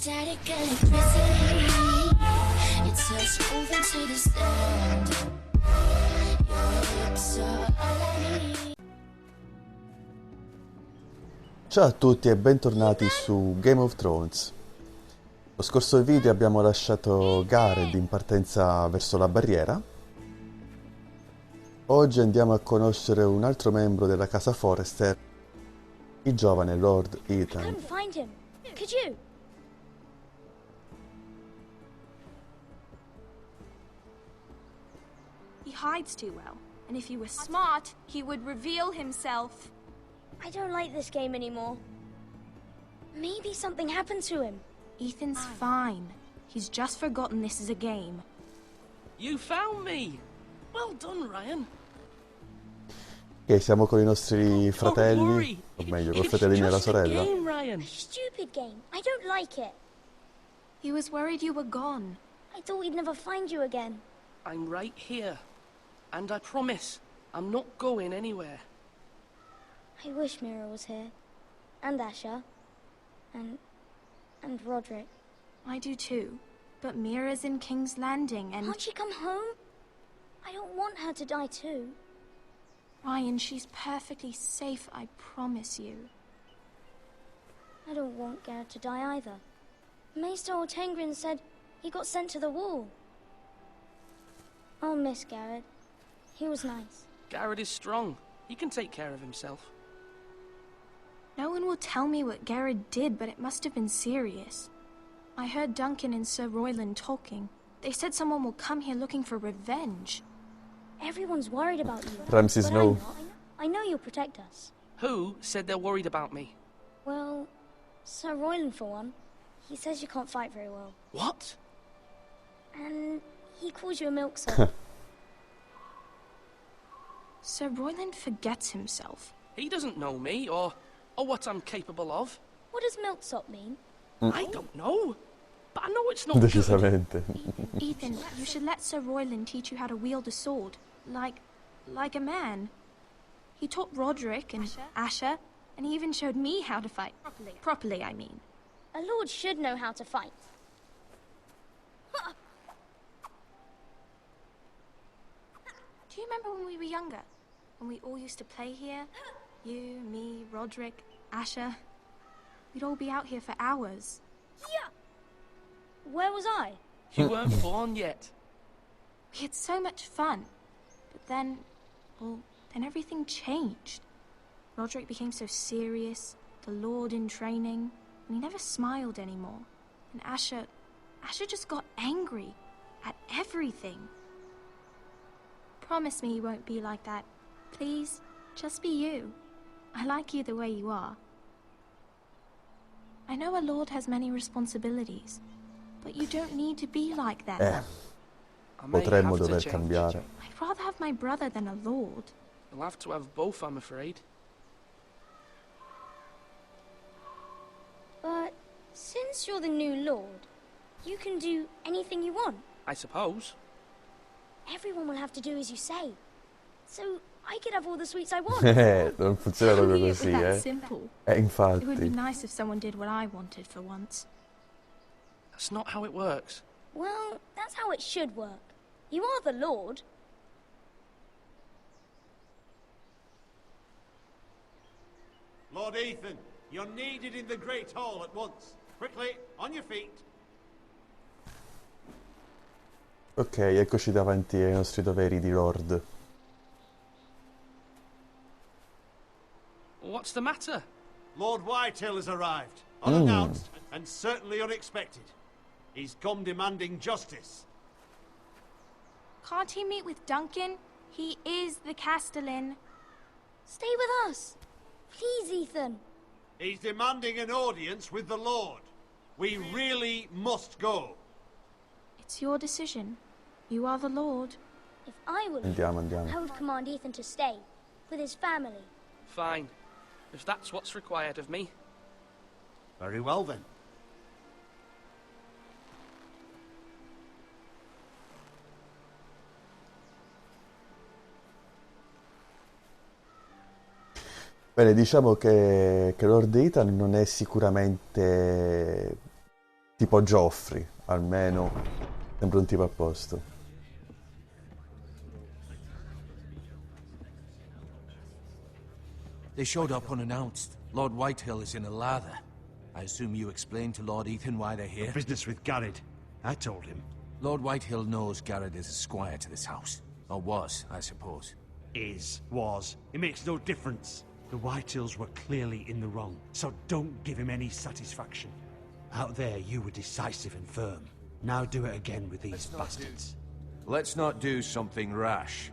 static electricity. It touch moving to the stand. Your lips are all I need. Ciao a tutti e bentornati su Game of Thrones. Lo scorso video abbiamo lasciato Gared in partenza verso la Barriera. Oggi andiamo a conoscere un altro membro della Casa Forrester, il giovane Lord ITA. Couldn't find him. Could you? He hides too well, and if he were smart, he would reveal himself. I don't like this game anymore. Maybe something happened to him. Ethan's fine. He's just forgotten this is a game. You found me! Well done, Ryan. Ok, siamo con i nostri fratelli, o meglio, col fratellino e la sorella. Game, Ryan. Stupid game. I don't like it. He was worried you were gone. I thought we'd never find you again. I'm right here. And I promise, I'm not going anywhere. I wish Mira was here. And Asha. And Roderick. I do too. But Mira's in King's Landing and... Can't she come home? I don't want her to die too. Ryan, she's perfectly safe, I promise you. I don't want Gared to die either. Maester Ortengrin said he got sent to the wall. I'll miss Gared. He was nice. Gared is strong. He can take care of himself. No one will tell me what Gared did, but it must have been serious. I heard Duncan and Sir Royland talking. They said someone will come here looking for revenge. Everyone's worried about you. Ramsay but Snow. I know you'll protect us. Who said they're worried about me? Well, Sir Royland for one. He says you can't fight very well. What? And he calls you a milksop. Sir Royland forgets himself. He doesn't know me, or what I'm capable of. What does milksop mean? I don't know. But I know it's not good. Decisamente. Ethan, you should let Sir Royland teach you how to wield a sword. Like a man. He taught Roderick and Asha, and he even showed me how to fight. Properly, I mean. A lord should know how to fight. Do you remember when we were younger? When we all used to play here? You, me, Roderick, Asha. We'd all be out here for hours. Yeah. Where was I? You weren't born yet. We had so much fun. But then, well, then everything changed. Roderick became so serious, the Lord in training, and he never smiled anymore. And Asha just got angry at everything. Promise me you won't be like that. Please, just be you. I like you the way you are. I know a lord has many responsibilities, but you don't need to be like that. I may Potremmo have to dover change. cambiare. I'd rather have my brother than a lord. You'll have to have both, I'm afraid. But since you're the new lord, you can do anything you want. I suppose. Everyone will have to do as you say. So I could have all the sweets I want. Non funziona Who proprio knew it was così, that simple? It would be Infatti. nice if someone did what I wanted for once. That's not how it works. Well, that's how it should work. You are the lord. Lord Ethan, you're needed in the Great Hall at once. Quickly, on your feet. Ok, eccoci davanti ai nostri doveri di Lord. What's the matter? Lord Whitetail has arrived, unannounced and certainly unexpected. He's come demanding justice. Can't he meet with Duncan? He is the Castellan. Stay with us. Please, Ethan. He's demanding an audience with the Lord. We really must go. It's your decision. You are the Lord. If I were Andiamo, lord, andiamo. I would command Ethan to stay with his family. Fine. If that's what's required of me. Very well then. Bene, diciamo che Lord Ethan non è sicuramente Tipo Joffrey, almeno. Sembra un tipo a posto. They showed up unannounced. Lord Whitehill is in a lather. I assume you explained to Lord Ethan why they're here? Business with Gared. I told him. Lord Whitehill knows Gared is a squire to this house. Or was, I suppose. Was. It makes no difference. The Whitehills were clearly in the wrong, so don't give him any satisfaction. Out there, you were decisive and firm. Now do it again with these bastards. Let's not do something rash.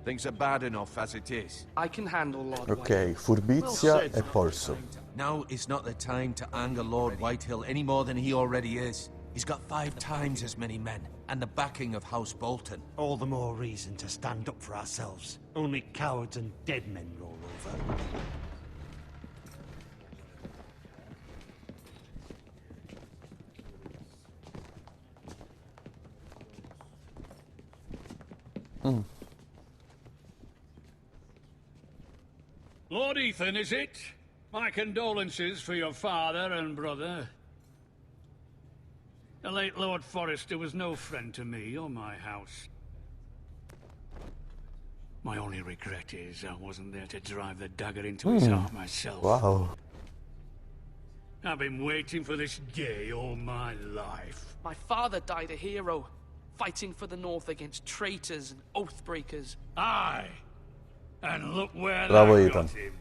Things are bad enough as it is. I can handle Lord Ok, furbizia e polso. Now is not the time to anger Lord Whitehill any more than he already is. He's got 5 times as many men, and the backing of House Bolton. All the more reason to stand up for ourselves. Only cowards and dead men roll over. Lord Ethan, is it? My condolences for your father and brother. The late Lord Forrester was no friend to me or my house. My only regret is I wasn't there to drive the dagger into his heart myself. Wow. I've been waiting for this day all my life. My father died a hero, fighting for the North against traitors and oathbreakers. Aye. And look where Bravo, that Ethan. got him.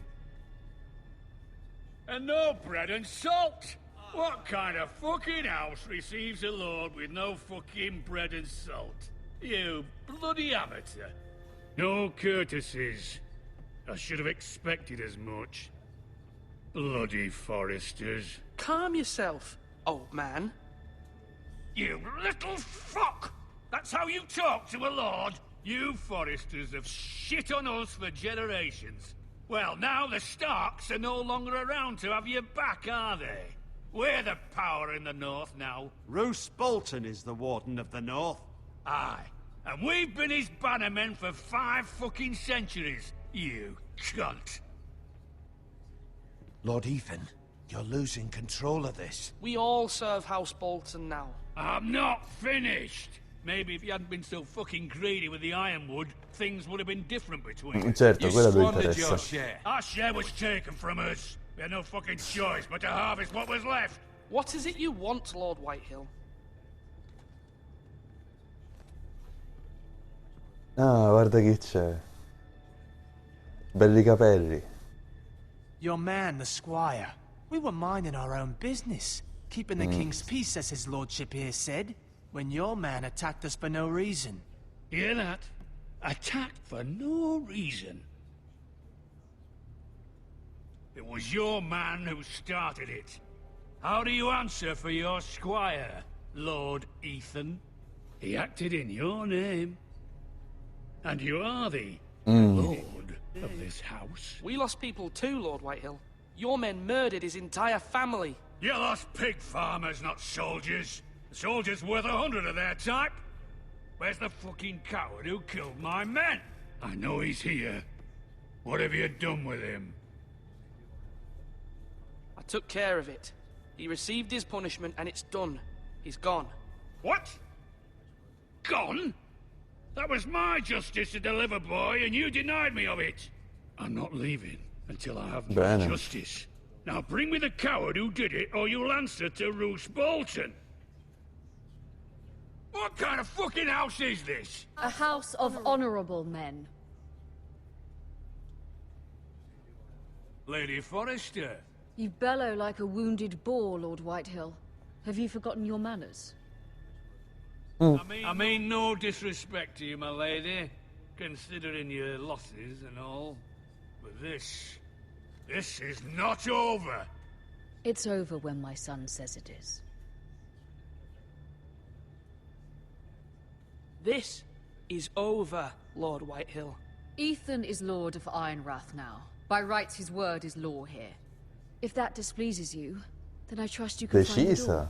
And no bread and salt. What kind of fucking house receives a lord with no fucking bread and salt? You bloody amateur. No courtesies. I should have expected as much. Bloody Forresters. Calm yourself, old man. You little fuck! That's how you talk to a lord? You Forresters have shit on us for generations. Well, now the Starks are no longer around to have your back, are they? We're the power in the North now. Roose Bolton is the Warden of the North. Aye. And we've been his bannermen for 5 fucking centuries, you cunt. Lord Ethan, you're losing control of this. We all serve House Bolton now. I'm not finished. Maybe if you hadn't been so fucking greedy with the ironwood, things would have been different between us. Certo, You quello lo squandered your interessa. share. Our share was taken from us. We had no fucking choice but to harvest what was left. What is it you want, Lord Whitehill? Ah, guarda chi c'è. Belli capelli. Your man, the squire. We were minding our own business, keeping the king's peace, as his lordship here said, when your man attacked us for no reason. Hear that? Attacked for no reason. It was your man who started it. How do you answer for your squire, Lord Ethan? He acted in your name. And you are the lord of this house. We lost people too, Lord Whitehill. Your men murdered his entire family. You lost pig farmers, not soldiers. The soldiers worth 100 of their type. Where's the fucking coward who killed my men? I know he's here. What have you done with him? I took care of it. He received his punishment and it's done. He's gone. What? Gone? That was my justice to deliver, boy, and you denied me of it. I'm not leaving until I have my Bene. justice. Now bring me the coward who did it, or you'll answer to Roose Bolton. What kind of fucking house is this? A house of honorable men. Lady Forrester. You bellow like a wounded boar, Lord Whitehill. Have you forgotten your manners? I mean no disrespect to you, my lady, considering your losses and all. But this is not over. It's over when my son says it is. This is over, Lord Whitehill. Ethan is Lord of Ironrath now. By rights, his word is law here. If that displeases you, then I trust you can find the door. Decisa.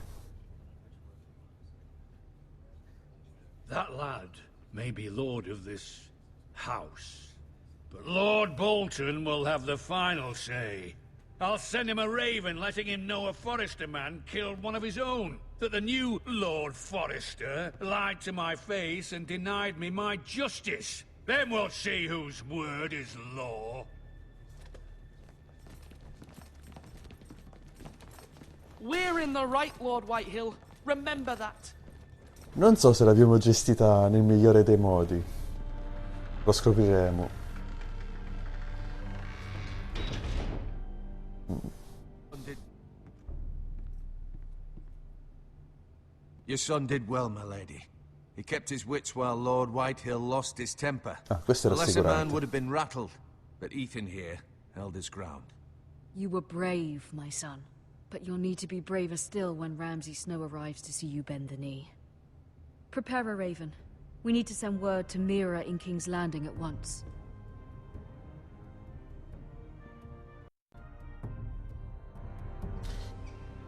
That lad may be lord of this house, but Lord Bolton will have the final say. I'll send him a raven letting him know a Forrester man killed one of his own. that the new Lord Forrester lied to my face and denied me my justice. Then we'll see whose word is law. We're in the right, Lord Whitehill. Remember that. Non so se l'abbiamo gestita nel migliore dei modi. Lo scopriremo. Your son did well, my lady. He kept his wits while Lord Whitehill lost his temper. Questo The era lesser man rassicurante. would have been rattled, but Ethan here held his ground. You were brave, my son. But you'll need to be braver still when Ramsay Snow arrives to see you bend the knee. Prepare a raven. We need to send word to Mira in King's Landing at once.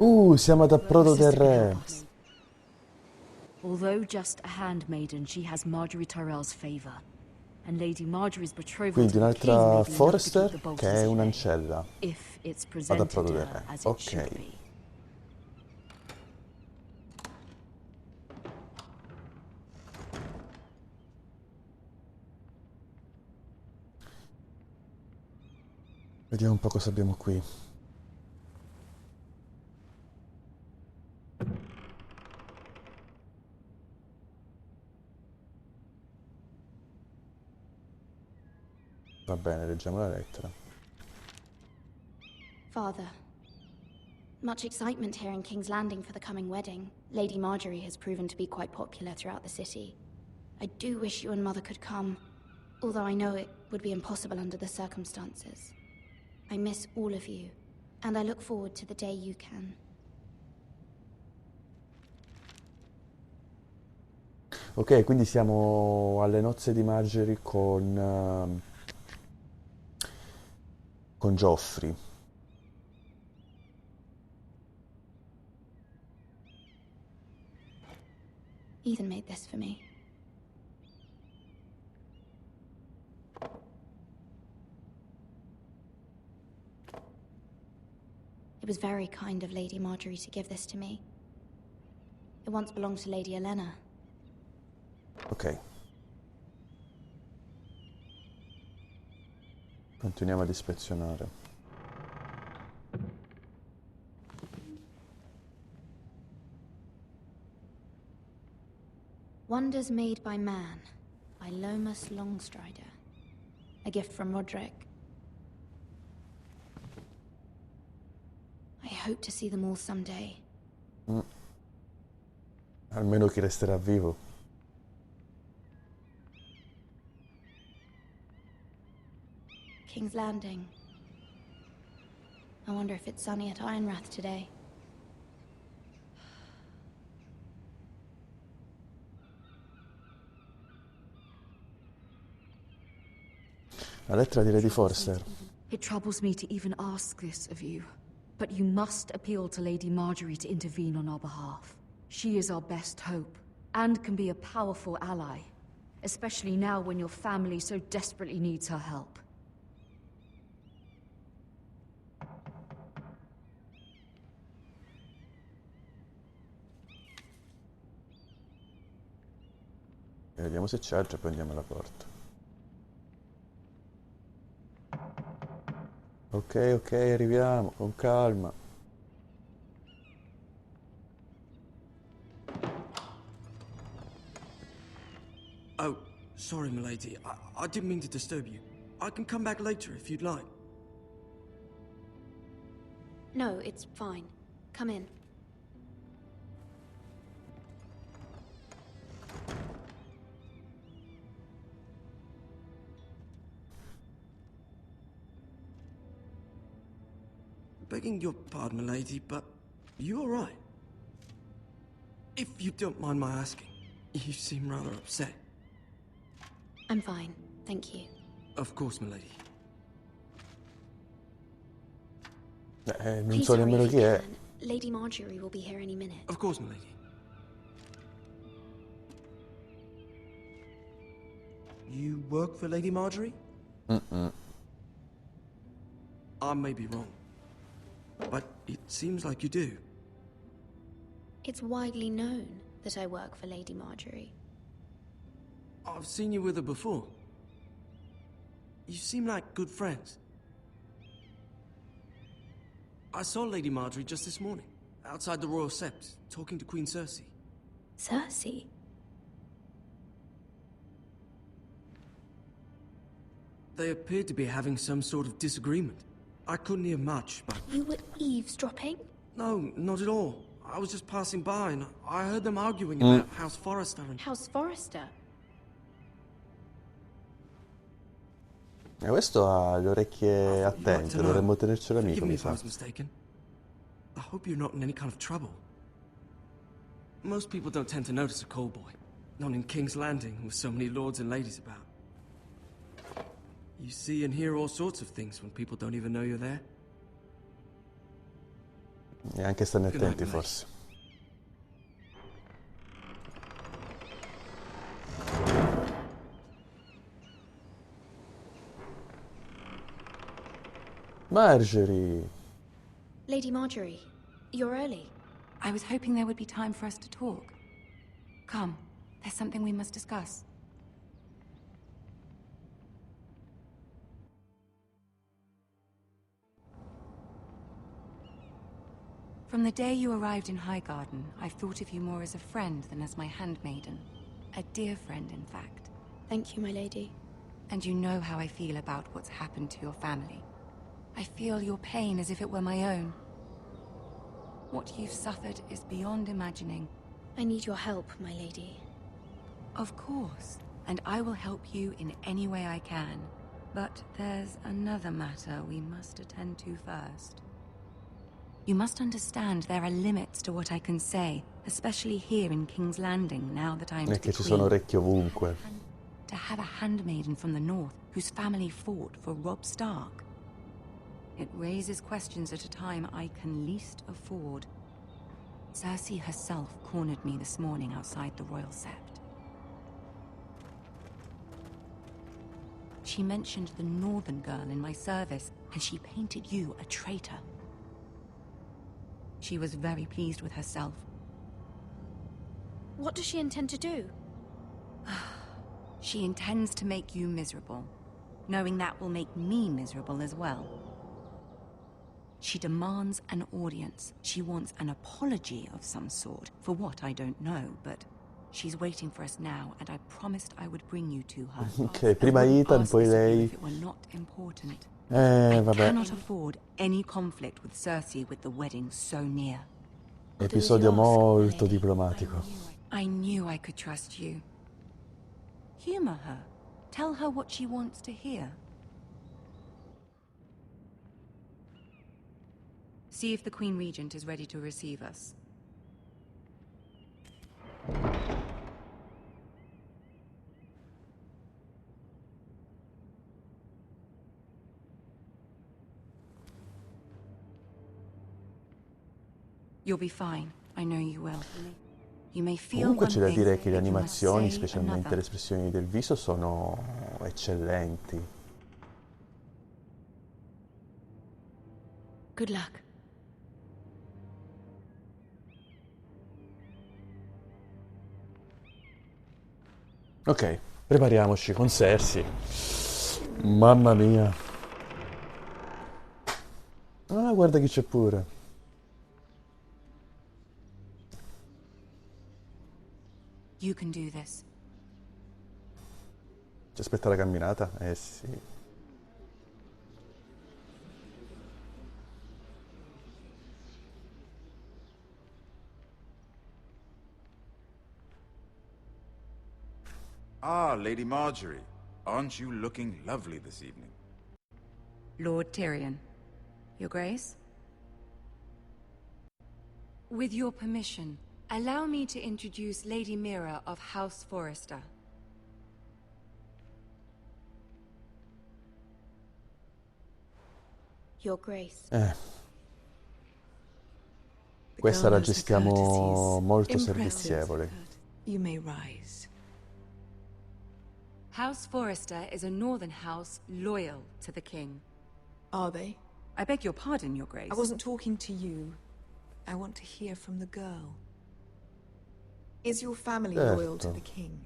Siamo ad Approdo del Re. Although just a handmaiden, she has Marjorie Tyrell's favor. And Lady Marjorie's betrothal Quindi to the king un'altra may be enough to Forrester keep the bolts che è at bay, un'ancella if it's ad presented Approdo to del her Re. as it should Ok. be. Vediamo un po' cosa abbiamo qui. Va bene, leggiamo la lettera. Father, much excitement here in King's Landing for the coming wedding. Lady Margaery has proven to be quite popular throughout the city. I do wish you and Mother could come, although I know it would be impossible under the circumstances. I miss all of you, and I look forward to the day you can. Ok, quindi siamo alle nozze di Margaery con Joffrey. Ethan made this for me. It was very kind of Lady Margaery to give this to me. It once belonged to Lady Olenna. Ok. Continuiamo ad ispezionare. Wonders Made by Man, by Lomas Longstrider. A gift from Roderick. I hope to see them all someday. Almeno chi resterà vivo. King's Landing. I wonder if it's sunny at Ironrath today. La lettera di Lady Forrester. It troubles me to even ask this of you, but you must appeal to Lady Margaery to intervene on our behalf. She is our best hope, and can be a powerful ally, especially now when your family so desperately needs her help. Vediamo se c'è, e poi andiamo alla porta. Ok, ok, arriviamo, con calma. Oh, sorry, milady. I didn't mean to disturb you. I can come back later if you'd like. No, it's fine. Come in. Begging your pardon, milady, but you all right? If you don't mind my asking, you seem rather upset. I'm fine, thank you. Of course, milady. Non Please so hurry nemmeno if chi you è. can. Lady Margaery will be here any minute. Of course, milady. You work for Lady Margaery? I may be wrong, but it seems like you do. It's widely known that I work for Lady Margaery. I've seen you with her before. You seem like good friends. I saw Lady Margaery just this morning, outside the Royal Sept, talking to Queen Cersei. Cersei? They appeared to be having some sort of disagreement. I couldn't hear much, but... You were eavesdropping? No, not at all. I was just passing by and I heard them arguing about House Forrester and... House Forrester? Questo ha le orecchie attente, dovremmo tenercelo amico, Forgive me mi if I sa. was mistaken. I hope you're not in any kind of trouble. Most people don't tend to notice a call boy. Not in King's Landing, with so many lords and ladies about. You see and hear all sorts of things when people don't even know you're there. E anche stanno attenti, forse. Margaery! Lady Margaery, you're early. I was hoping there would be time for us to talk. Come, there's something we must discuss. From the day you arrived in Highgarden, I've thought of you more as a friend than as my handmaiden. A dear friend, in fact. Thank you, my lady. And you know how I feel about what's happened to your family. I feel your pain as if it were my own. What you've suffered is beyond imagining. I need your help, my lady. Of course, and I will help you in any way I can. But there's another matter we must attend to first. You must understand there are limits to what I can say, especially here in King's Landing, now that I'm Che ci sono orecchie ovunque. To have a handmaiden from the north whose family fought for Robb Stark. It raises questions at a time I can least afford. Cersei herself cornered me this morning outside the Royal Sept. She mentioned the northern girl in my service, and she painted you a traitor. She was very pleased with herself. What does she intend to do? She intends to make you miserable, knowing that will make me miserable as well. She demands an audience. She wants an apology of some sort. For what, I don't know, but she's waiting for us now, and I promised I would bring you to her. Ok, prima Ethan, poi lei. If it were not important. I vabbè. cannot afford any conflict with Cersei with the wedding so near. Episodio molto diplomatico. I knew I could trust you. Humor her. Tell her what she wants to hear. See if the Queen Regent is ready to receive us. You'll be fine. I know you will. You may feel Comunque c'è da one dire thing, che le but you must animazioni, say specialmente another. le espressioni del viso, sono eccellenti. Good luck. Ok, prepariamoci con Cersei. Mamma mia. Ah, guarda chi c'è pure. You can do this. Ci aspetta la camminata? Eh sì. Ah, Lady Margaery. Aren't you looking lovely this evening? Lord Tyrion. Your Grace? With your permission, allow me to introduce Lady Mira of House Forrester. Your Grace. Questa la gestiamo molto servizievole. You may rise. House Forrester is a northern house loyal to the king. Are they? I beg your pardon, Your Grace. I wasn't talking to you. I want to hear from the girl. Is your family loyal to the king?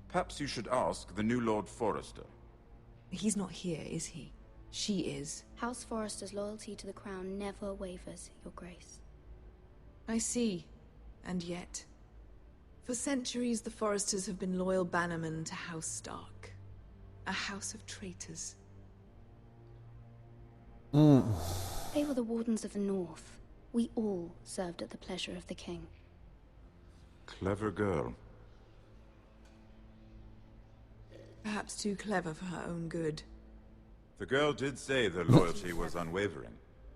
Perhaps you should ask the new Lord Forrester. He's not here, is he? She is. House Forrester's loyalty to the crown never wavers, Your Grace. I see. And yet, for centuries the Forresters have been loyal bannermen to House Stark. A house of traitors. They were the Wardens of the North. We all served at the pleasure of the king. Clever girl. Perhaps too clever for her own good. The girl did say their loyalty was unwavering.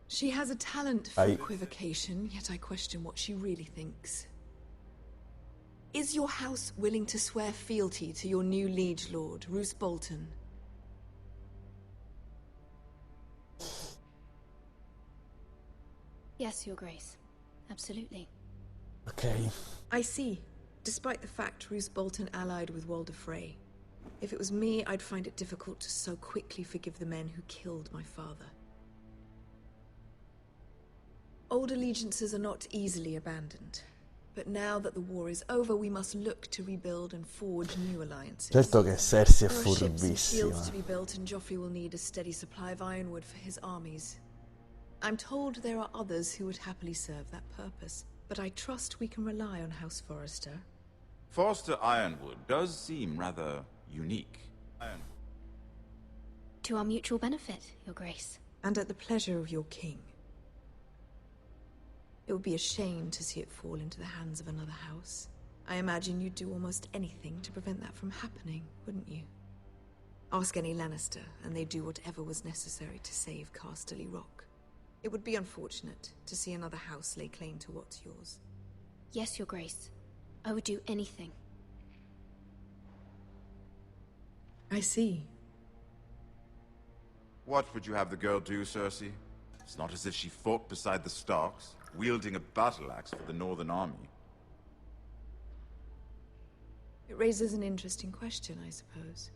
She has a talent for equivocation, yet I question what she really thinks. Is your house willing to swear fealty to your new liege lord, Roose Bolton? Yes, Your Grace. Absolutely. Ok. I see. Despite the fact Roose Bolton allied with Walder Frey. If it was me, I'd find it difficult to so quickly forgive the men who killed my father. Old allegiances are not easily abandoned. But now that the war is over, we must look to rebuild and forge new alliances. Certo che Cersei è There are ships and shields to furbissima. be built, and Joffrey will need a steady supply of ironwood for his armies. I'm told there are others who would happily serve that purpose, but I trust we can rely on House Forrester. Forster Ironwood does seem rather unique. To our mutual benefit, Your Grace. And at the pleasure of your king. It would be a shame to see it fall into the hands of another house. I imagine you'd do almost anything to prevent that from happening, wouldn't you? Ask any Lannister, and they'd do whatever was necessary to save Casterly Rock. It would be unfortunate to see another house lay claim to what's yours. Yes, Your Grace. I would do anything. I see. What would you have the girl do, Cersei? It's not as if she fought beside the Starks, wielding a battle axe for the Northern Army. It raises an interesting question, I suppose.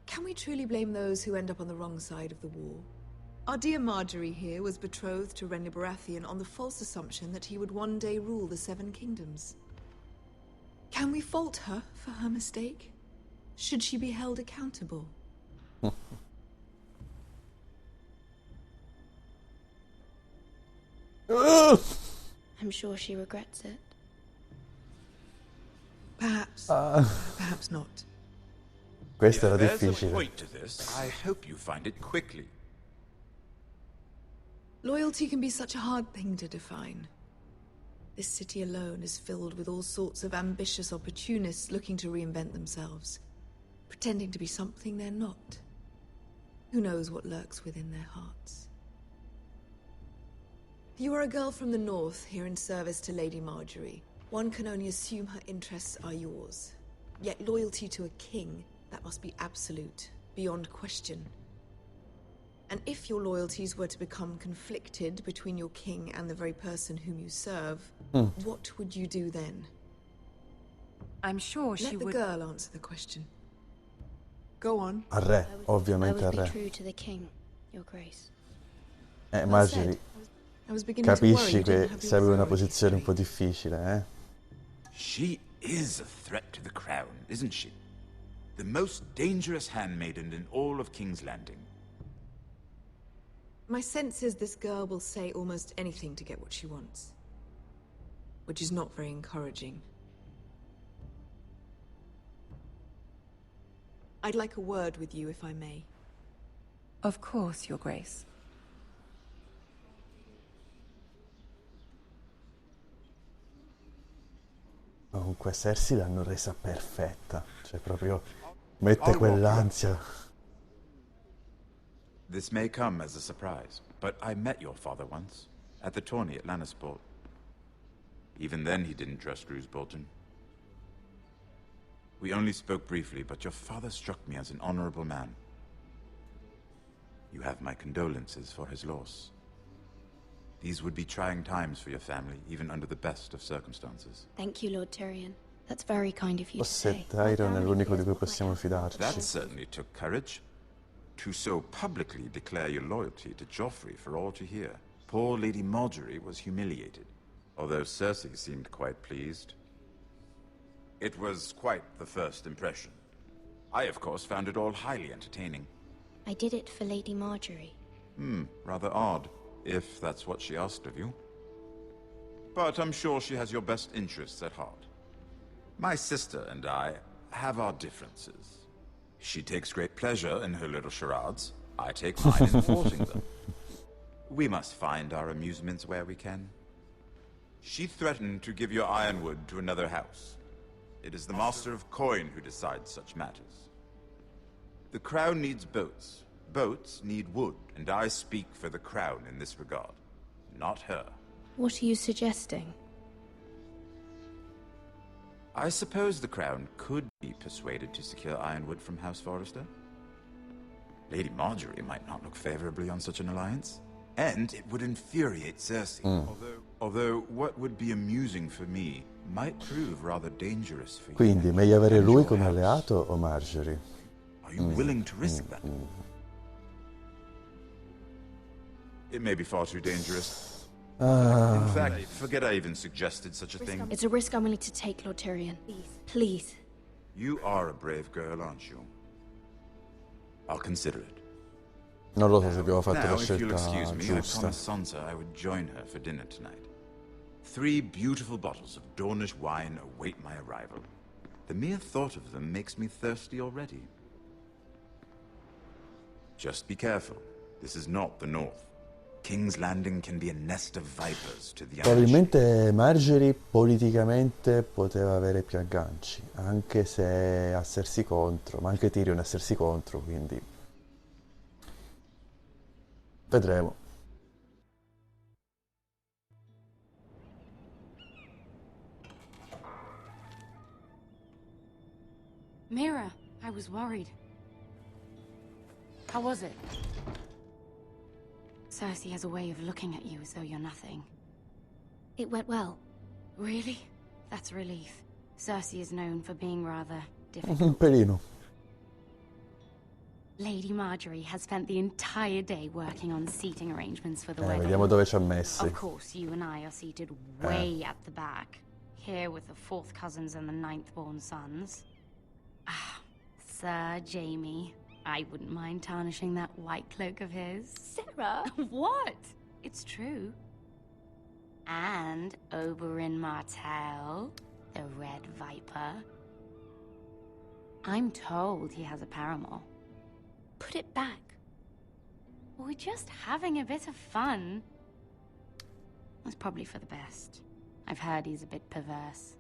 Can we truly blame those who end up on the wrong side of the war? Our dear Margaery here was betrothed to Renly Baratheon on the false assumption that he would one day rule the Seven Kingdoms. Can we fault her for her mistake? Should she be held accountable? I'm sure she regrets it. Perhaps. Perhaps not. Questo era There's a difficile. point to this. I hope you find it quickly. Loyalty can be such a hard thing to define. This city alone is filled with all sorts of ambitious opportunists looking to reinvent themselves, pretending to be something they're not. Who knows what lurks within their hearts? You are a girl from the north, here in service to Lady Margaery. One can only assume her interests are yours. Yet loyalty to a king, that must be absolute, beyond question. And if your loyalties were to become conflicted between your king and the very person whom you serve, what would you do then? I'm sure she would... Let the girl answer the question. Go on. Al re, I ovviamente al would be re. true to the king, Your Grace. Margaery, I was beginning to worry capisci you didn't che have the sei in una authority, posizione un po' Harry. difficile, eh? She is a threat to the crown, isn't she? The most dangerous handmaiden in all of King's Landing. My sense is this girl will say almost anything to get what she wants. Which is not very encouraging. I'd like a word with you, if I may. Of course, Your Grace. Comunque Cersei l'hanno resa perfetta, cioè proprio mette quell'ansia. This may come as a surprise, but I met your father once, at the tourney at Lannisport. Even then he didn't trust Roose Bolton. We only spoke briefly, but your father struck me as an honorable man. You have my condolences for his loss. These would be trying times for your family, even under the best of circumstances. Thank you, Lord Tyrion. That's very kind of you to Forse say. Tyrion è l'unico di cui possiamo That fidarci. certainly took courage. To so publicly declare your loyalty to Joffrey for all to hear. Poor Lady Margaery was humiliated, although Cersei seemed quite pleased. It was quite the first impression. I, of course, found it all highly entertaining. I did it for Lady Margaery. Rather odd, if that's what she asked of you. But I'm sure she has your best interests at heart. My sister and I have our differences. She takes great pleasure in her little charades. I take mine in thwarting them. We must find our amusements where we can. She threatened to give your ironwood to another house. It is the Master of Coin who decides such matters. The Crown needs boats. Boats need wood, and I speak for the Crown in this regard. Not her. What are you suggesting? I suppose the Crown could be persuaded to secure ironwood from House Forrester. Lady Margaery might not look favorably on such an alliance. And it would infuriate Cersei. Although what would be amusing for me might prove rather dangerous for you. Quindi meglio avere lui come alleato o Margaery? Are you willing to risk that? It may be far too dangerous. In fact, forget I even suggested such a thing. It's a risk I'm willing to take, Lord Tyrion. Please. You are a brave girl, aren't you? I'll consider it. Non lo so se abbiamo fatto Now, la if you'll scelta excuse me, I giusta. promised Sansa I would join her for dinner tonight. 3 beautiful bottles of Dornish wine await my arrival. The mere thought of them makes me thirsty already. Just be careful. This is not the North. King's Landing can be a nest of vipers to the Probabilmente Margaery politicamente poteva avere più agganci, anche se ha Cersei contro, ma anche Tyrion ha Cersei contro, quindi vedremo. Mira, I was worried. How was it? Cersei has a way of looking at you as though you're nothing. It went well. Really? That's a relief. Cersei is known for being rather Un difficult. pelino. Lady Margaery has spent the entire day working on seating arrangements for the wedding. Vediamo dove ci ha messi. Of course, you and I are seated way at the back. Here with the 4th cousins and the 9th-born sons. Ah, Sir Jaime. I wouldn't mind tarnishing that white cloak of his. Sarah? What? It's true. And Oberyn Martell, the Red Viper. I'm told he has a paramour. Put it back. We're just having a bit of fun. It's probably for the best. I've heard he's a bit perverse.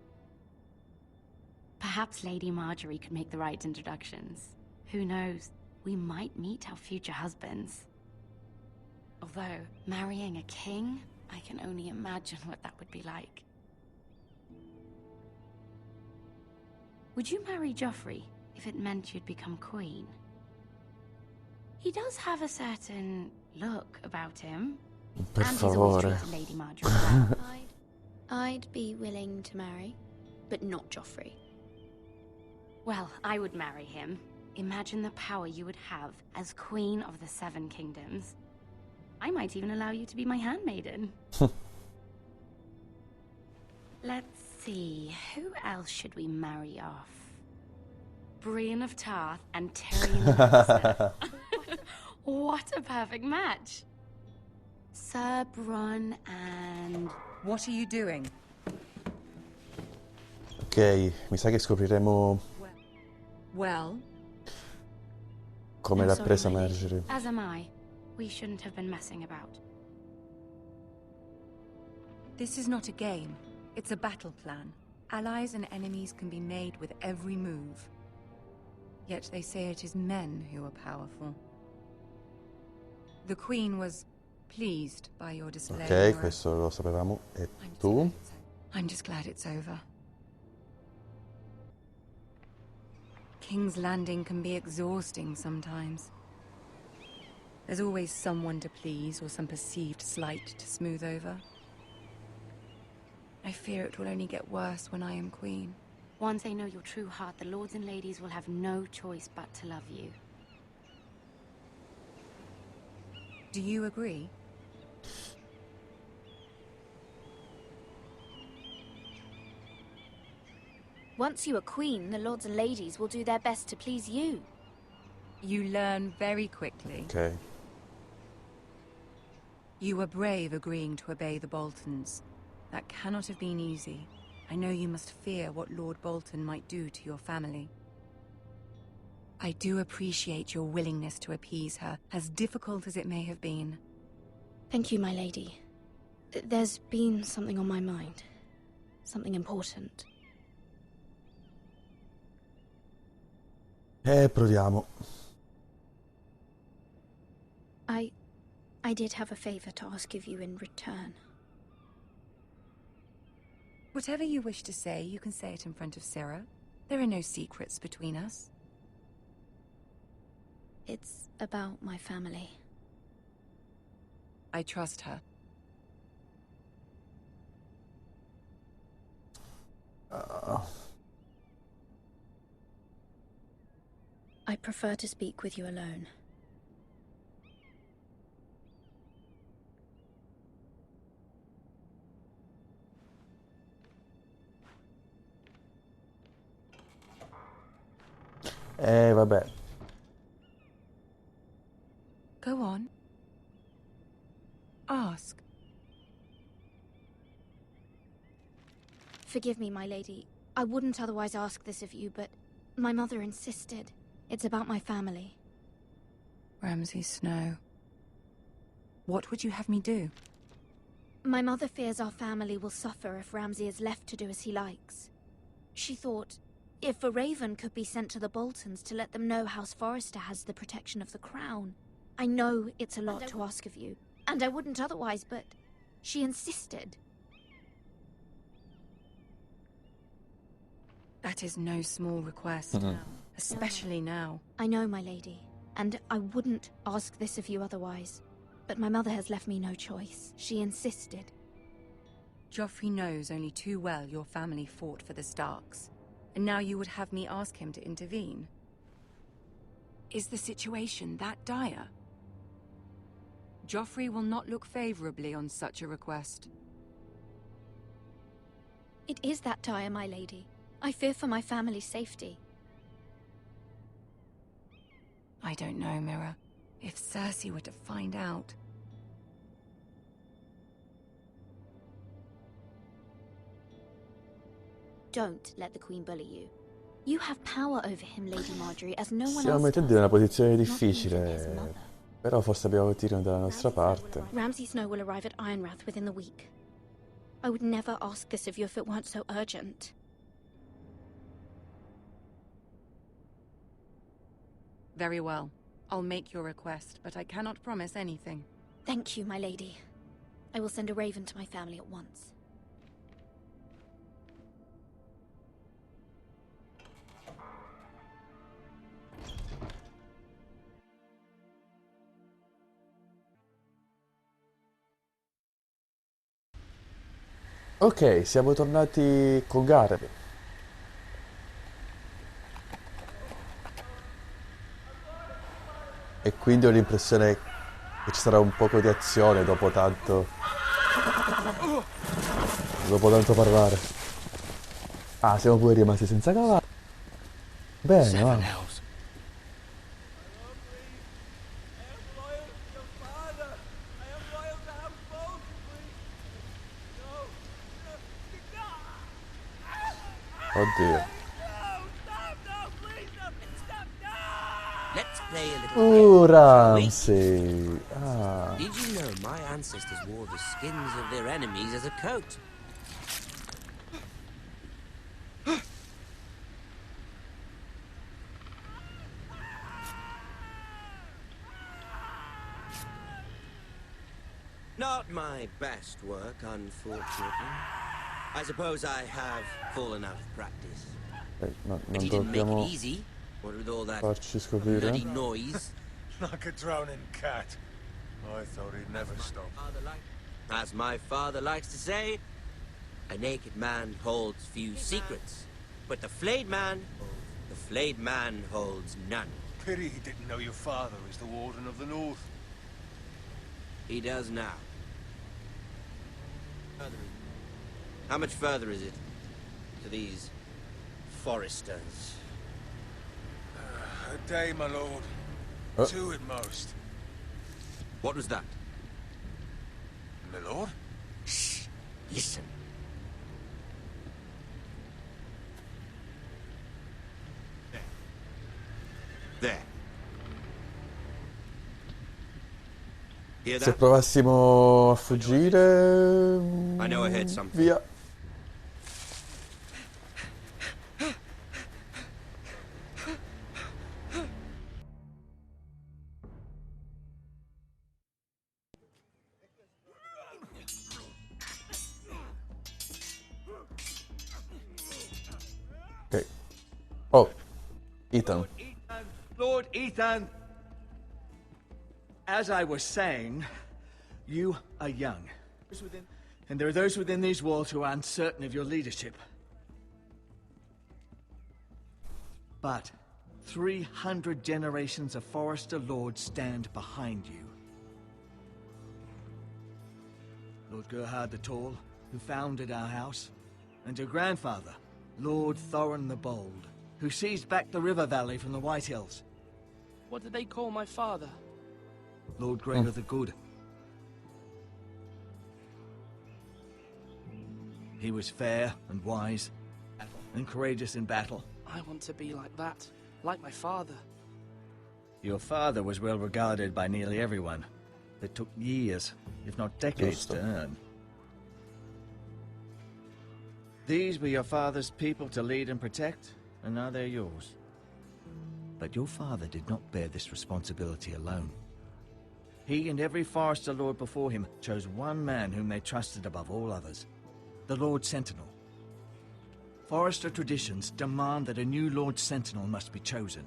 Perhaps Lady Margaery could make the right introductions. Who knows? We might meet our future husbands. Although, marrying a king, I can only imagine what that would be like. Would you marry Joffrey if it meant you'd become queen? He does have a certain look about him. Per and he's always favore. treated Lady Margaery well. I'd be willing to marry, but not Joffrey. Well, I would marry him. Imagine the power you would have as Queen of the 7 Kingdoms. I might even allow you to be my handmaiden. Let's see, who else should we marry off? Brienne of Tarth and Tyrion Lannister. What a perfect match. Sir Bronn and... What are you doing? Ok, mi sa che scopriremo Well, come I'm l'ha sorry, presa my lady. Margaery. As am I. We shouldn't have been messing about. this is not a game. It's a battle plan. Allies and enemies can be made with every move. Yet they say it is men who are powerful. The Queen was pleased by your display. Ok, Nora. questo lo sapevamo. E tu? I'm just glad it's over. King's Landing can be exhausting sometimes. There's always someone to please or some perceived slight to smooth over. I fear it will only get worse when I am queen. Once they know your true heart, the lords and ladies will have no choice but to love you. Do you agree? Once you are queen, the lords and ladies will do their best to please you. You learn very quickly. Ok. You were brave agreeing to obey the Boltons. That cannot have been easy. I know you must fear what Lord Bolton might do to your family. I do appreciate your willingness to appease her, as difficult as it may have been. Thank you, my lady. There's been something on my mind. Something important. Proviamo. I did have a favor to ask of you in return. Whatever you wish to say, you can say it in front of Sarah. There are no secrets between us. It's about my family. I trust her. I prefer to speak with you alone. Vabbè. Go on. Ask. Forgive me, my lady. I wouldn't otherwise ask this of you, but my mother insisted. It's about my family. Ramsay Snow. What would you have me do? My mother fears our family will suffer if Ramsay is left to do as he likes. She thought, if a raven could be sent to the Boltons to let them know House Forrester has the protection of the crown. I know it's a lot to ask of you, and I wouldn't otherwise, but she insisted. That is no small request, especially now. I know, my lady, and I wouldn't ask this of you otherwise. But my mother has left me no choice. She insisted. Joffrey knows only too well your family fought for the Starks. And now you would have me ask him to intervene? Is the situation that dire? Joffrey will not look favorably on such a request. It is that dire, my lady. I fear for my family's safety. I don't know, Mira. If Cersei were to find out... Don't let the Queen bully you. You have power over him, Lady Margaery, as no one Stiamo else mettendo in una posizione difficile, però forse abbiamo Tyrion dalla nostra parte. Ramsay Snow will arrive at Ironrath within the week. I would never ask this of you if it weren't so urgent. Very well. I'll make your request, but I cannot promise anything. Thank you, my lady. I will send a raven to my family at once. Ok, siamo tornati con Gared. E quindi ho l'impressione che ci sarà un poco di azione dopo tanto parlare. Ah, siamo pure rimasti senza cavallo. Bene, va. Oddio. Let's play a little Ramsay. Ah. Did you know my ancestors wore the skins of their enemies as a coat? Not my best work, unfortunately. I suppose I have fallen out of practice. Non But you didn't make it dobbiamo easy. What with all that farci scoprire. bloody noise? Like a drowning cat. I thought he'd never stop. As my father likes to say, a naked man holds few secrets, but the flayed man holds none. Pity he didn't know your father is the Warden of the North. He does now. How much further is it to these Forresters? A day, my lord. 2 at most. What was that? My lord? Shh. Listen. There. Hear Se that? provassimo a fuggire... I know I heard something. Via. Ok. Oh, Ethan. Lord Ethan! As I was saying, you are young. And there are those within these walls who are uncertain of your leadership. But 300 generations of Forrester lords stand behind you. Lord Gerhard the Tall, who founded our house, and your grandfather, Lord Thorin the Bold, who seized back the river valley from the White Hills. What did they call my father? Lord Gregor the Good. He was fair and wise, and courageous in battle. I want to be like that, like my father. Your father was well regarded by nearly everyone. It took years, if not decades, to earn. These were your father's people to lead and protect, and now they're yours. But your father did not bear this responsibility alone. He and every Forrester lord before him chose one man whom they trusted above all others, the Lord Sentinel. Forrester traditions demand that a new Lord Sentinel must be chosen.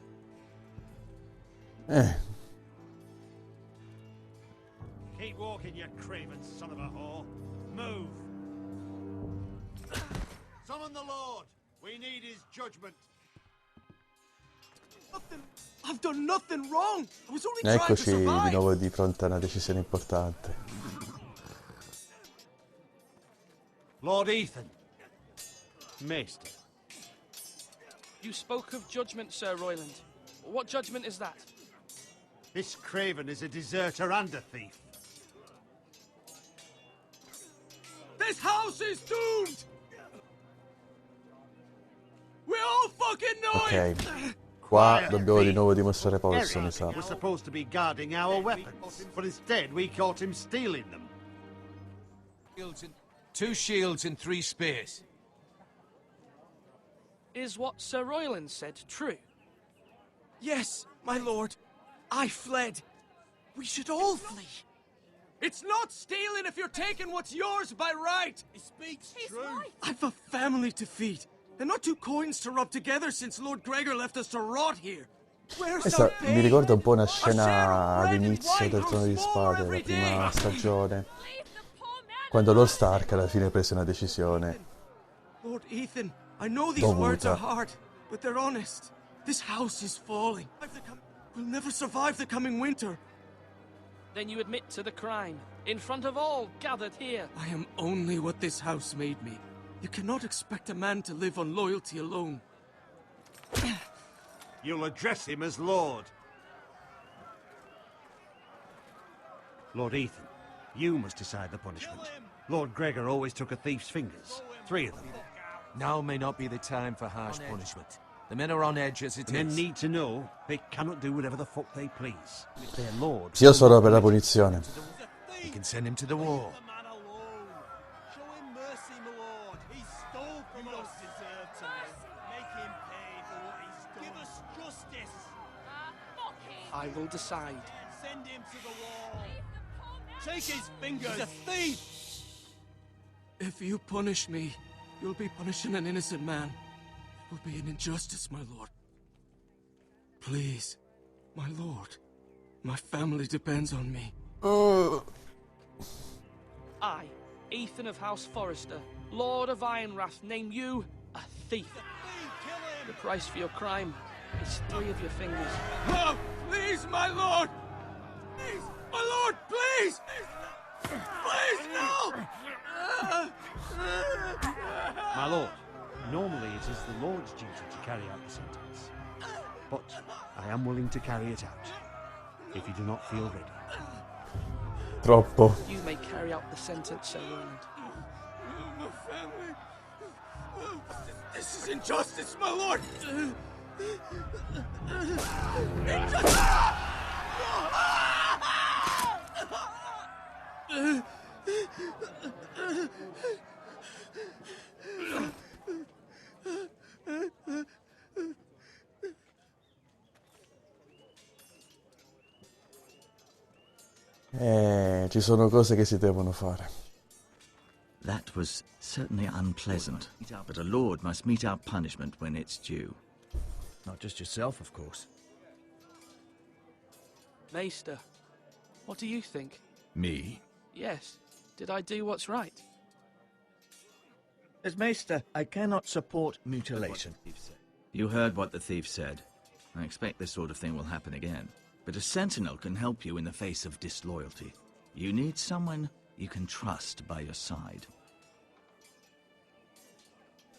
Keep walking, you craven son of a whore. Move! Summon the Lord! We need his judgment. I've done nothing wrong! I was only trying to Eccoci di survive! nuovo di fronte a una decisione importante. Lord Ethan. Maester. You spoke of judgment, Sir Royland. What judgment is that? This craven is a deserter and a thief. This house is doomed! We all fucking know Ok. Qua dobbiamo di nuovo dimostrare polso, mi sa. We're supposed to be guarding our weapons, but instead we caught him stealing them. 2 shields and 3 spears. Is what Sir Royland said true? Yes, my lord. I fled. We should all flee. It's not stealing if you're taking what's yours by right. He speaks true. I've a family to feed, and not 2 coins to rub together since Lord Gregor left us to rot here. Questa mi ricorda un po' una scena all'inizio del Trono di Spade, della prima stagione, quando Lord Stark alla fine prese una decisione Lord Ethan, I know these words are hard, but they're honest. This house is falling. We'll never survive the coming winter. Then you admit to the crime, in front of all gathered here. I am only what this house made me. You cannot expect a man to live on loyalty alone. You'll address him as Lord. Lord Ethan, you must decide the punishment. Lord Gregor always took a thief's fingers. 3 of them. Now may not be the time for harsh punishment. The men are on edge as it Men is. need to know they cannot do whatever the fuck they please. Their lord. Io sono per la punizione. You can send him to the wall. Show him mercy, my lord. He stole from us. Deserve to live. Make him pay for what he's done. Give us justice. I will decide. Send him to the wall. Take his fingers. He's a thief. If you punish me, you'll be punishing an innocent man. It will be an injustice, my lord. Please, my lord. My family depends on me. I, Ethan of House Forrester, Lord of Ironrath, name you a thief. The price for your crime is 3 of your fingers. Oh, please, my lord! Please, my lord, please! Please, no! My lord, normally it is the Lord its duty to carry out the sentence. But I am willing to carry it out, if you do not feel ready. Troppo. You may carry out the sentence, Sir Roland. My family. This is injustice, my lord. Ci sono cose che si devono fare. That was certainly unpleasant, but a lord must mete out punishment when it's due. Not just yourself, of course. Maester, what do you think? Me? Yes. Did I do what's right? As Maester, I cannot support mutilation. You heard what the thief said. I expect this sort of thing will happen again. But a sentinel can help you in the face of disloyalty. You need someone you can trust by your side.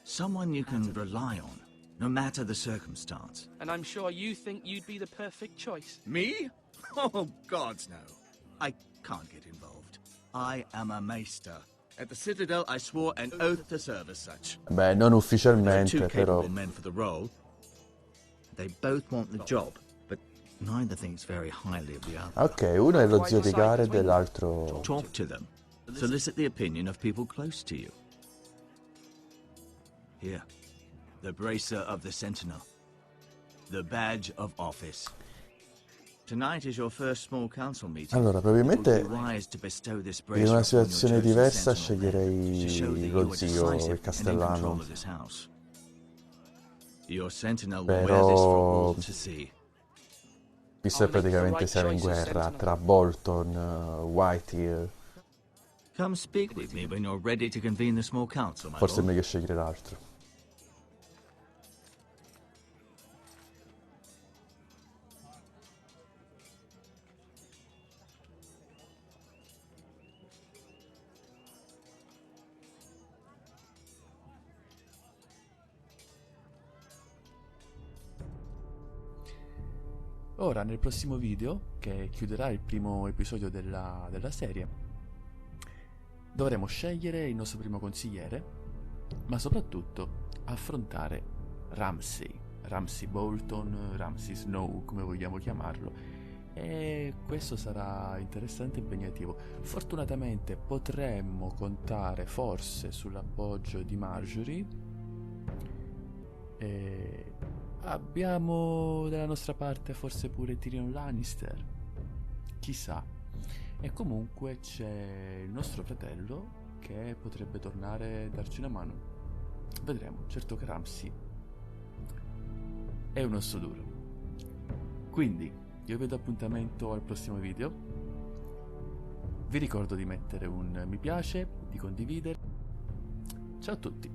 Someone you can rely on, no matter the circumstance. And I'm sure you think you'd be the perfect choice. Me? Oh, gods no. I can't get involved. I am a Maester. At the Citadel, I swore an oath to serve as such. Beh, non ufficialmente, Two però. capable men for the role. They both want the job, but neither thinks very highly of the other. Ok, uno è lo zio di Gared e l'altro... Talk to them. Solicit the opinion of people close to you. Here, the bracer of the Sentinel. The badge of office. Tonight is your first small council meeting. Allora, probabilmente It would be wise to bestow this in bracer una upon your situazione chosen diversa sentinel to show that sceglierei you lo are zio, decisive il and in castellano. control of this house. Your sentinel will wear this for all Però, to see. visto che praticamente siamo in guerra tra Bolton, Whitehall, Come speak with me when you're ready to convene the small council, my forse è lord. meglio scegliere l'altro. Ora, nel prossimo video, che chiuderà il primo episodio della serie, dovremo scegliere il nostro primo consigliere, ma soprattutto affrontare Ramsay Bolton, Ramsay Snow, come vogliamo chiamarlo, e questo sarà interessante e impegnativo. Fortunatamente potremmo contare forse sull'appoggio di Margaery, e abbiamo dalla nostra parte forse pure Tyrion Lannister, chissà. E comunque c'è il nostro fratello che potrebbe tornare a darci una mano. Vedremo. Certo che Ramsay è un osso duro. Quindi io vi do appuntamento al prossimo video. Vi ricordo di mettere un mi piace, di condividere. Ciao a tutti.